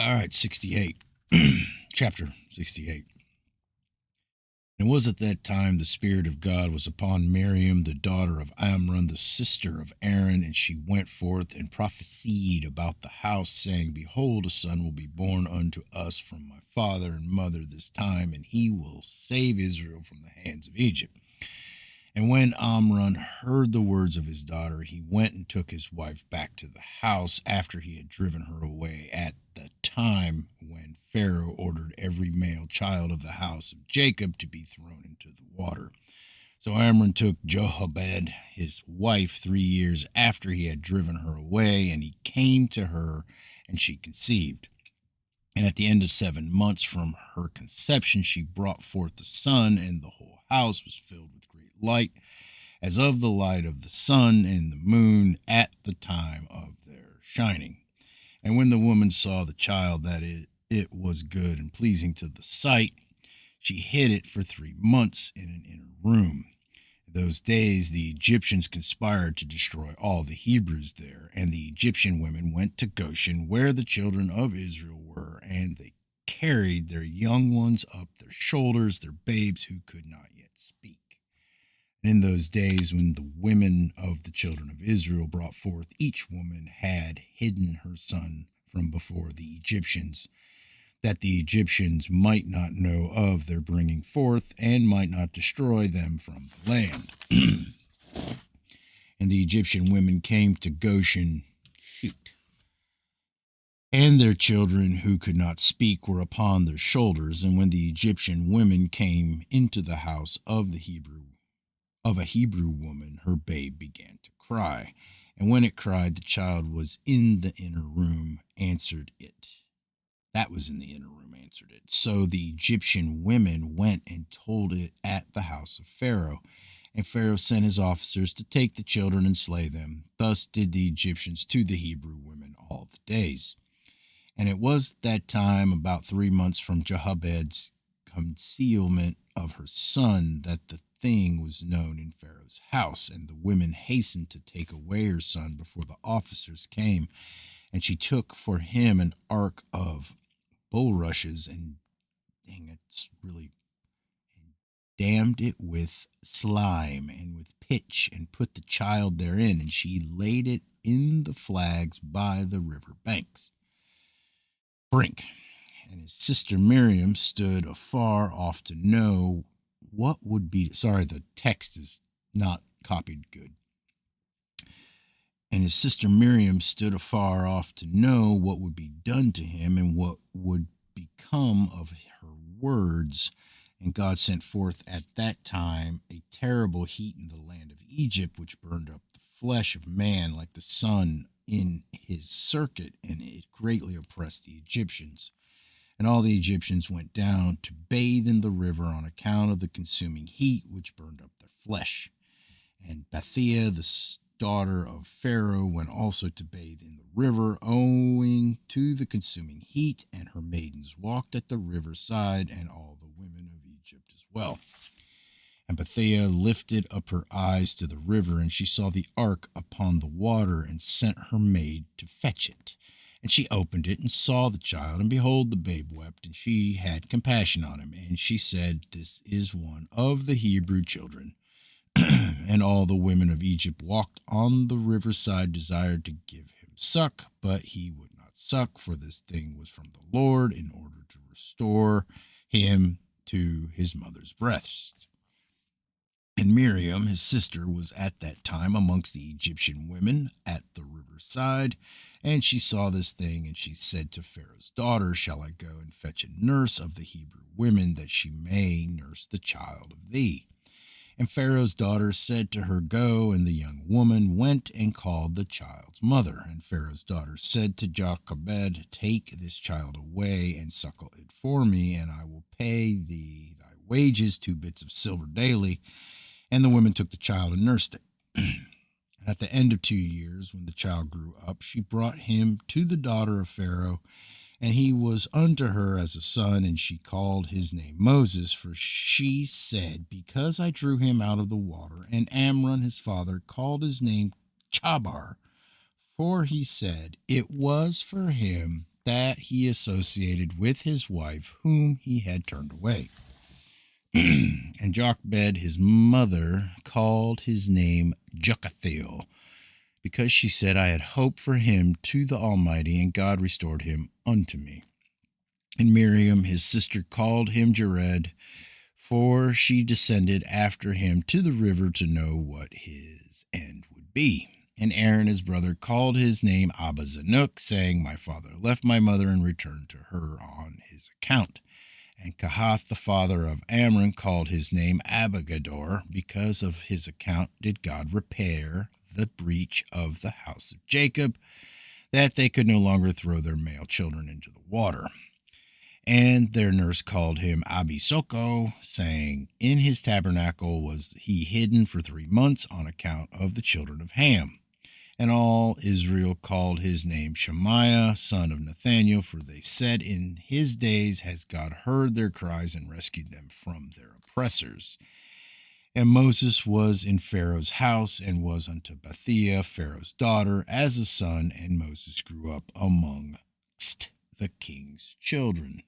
All right, 68. Chapter 68. And it was at that time the Spirit of God was upon Miriam, the daughter of Amram, the sister of Aaron, and she went forth and prophesied about the house, saying, Behold, a son will be born unto us from my father and mother this time, and he will save Israel from the hands of Egypt. And when Amram heard the words of his daughter, he went and took his wife back to the house after he had driven her away at the time when Pharaoh ordered every male child of the house of Jacob to be thrown into the water. So Amram took Jochebed, his wife, 3 years after he had driven her away, and he came to her, and she conceived. And at the end of 7 months from her conception, she brought forth a son, and the whole house was filled with great light, as of the light of the sun and the moon at the time of their shining. And when the woman saw the child, that it was good and pleasing to the sight, she hid it for 3 months in an inner room. In those days the Egyptians conspired to destroy all the Hebrews there, and the Egyptian women went to Goshen, where the children of Israel were, and they carried their young ones up their shoulders, their babes who could not yet speak. And in those days, when the women of the children of Israel brought forth, each woman had hidden her son from before the Egyptians, that the Egyptians might not know of their bringing forth, and might not destroy them from the land. And the Egyptian women came to Goshen, and their children who could not speak were upon their shoulders. And when the Egyptian women came into the house of a Hebrew woman, her babe began to cry. And when it cried, the child was in the inner room, answered it. That was in the inner room, answered it. So the Egyptian women went and told it at the house of Pharaoh. And Pharaoh sent his officers to take the children and slay them. Thus did the Egyptians to the Hebrew women all the days. And it was that time, about 3 months from Jochebed's concealment of her son, that the thing was known in Pharaoh's house. And the women hastened to take away her son before the officers came. And she took for him an ark of bulrushes and dammed it with slime and with pitch, and put the child therein, and she laid it in the flags by the river brink. And his sister Miriam stood afar off to know what would be. Sorry, the text is not copied good. And his sister Miriam stood afar off to know what would be done to him and what would become of her words. And God sent forth at that time a terrible heat in the land of Egypt, which burned up the flesh of man like the sun in his circuit, and it greatly oppressed the Egyptians. And all the Egyptians went down to bathe in the river on account of the consuming heat which burned up their flesh. And Bathia, the daughter of Pharaoh, went also to bathe in the river, owing to the consuming heat, and her maidens walked at the riverside, and all the women of Egypt as well. And Bathia lifted up her eyes to the river, and she saw the ark upon the water, and sent her maid to fetch it. And she opened it, and saw the child, and behold, the babe wept, and she had compassion on him. And she said, This is one of the Hebrew children. And all the women of Egypt walked on the riverside, desired to give him suck, but he would not suck, for this thing was from the Lord, in order to restore him to his mother's breast. And Miriam, his sister, was at that time amongst the Egyptian women at the riverside, and she saw this thing, and she said to Pharaoh's daughter, Shall I go and fetch a nurse of the Hebrew women, that she may nurse the child of thee? And Pharaoh's daughter said to her, Go, and the young woman went and called the child's mother. And Pharaoh's daughter said to Jochebed, Take this child away and suckle it for me, and I will pay thee thy wages, 2 bits of silver daily. And the woman took the child and nursed it. And at the end of 2 years, when the child grew up, she brought him to the daughter of Pharaoh, and he was unto her as a son, and she called his name Moses, for she said, Because I drew him out of the water. And Amram his father called his name Chabar, for he said, It was for him that he associated with his wife, whom he had turned away. And Jochebed, his mother, called his name Joktheel, because she said, I had hoped for him to the Almighty, and God restored him unto me. And Miriam, his sister, called him Jared, for she descended after him to the river to know what his end would be. And Aaron, his brother, called his name Abazanuk, saying, My father left my mother and returned to her on his account. And Kahath, the father of Amram, called his name Abigador, because of his account did God repair the breach of the house of Jacob, that they could no longer throw their male children into the water. And their nurse called him Abisoko, saying, In his tabernacle was he hidden for 3 months on account of the children of Ham. And all Israel called his name Shemaiah, son of Nathaniel, for they said, In his days has God heard their cries and rescued them from their oppressors. And Moses was in Pharaoh's house, and was unto Bathia, Pharaoh's daughter, as a son, and Moses grew up amongst the king's children.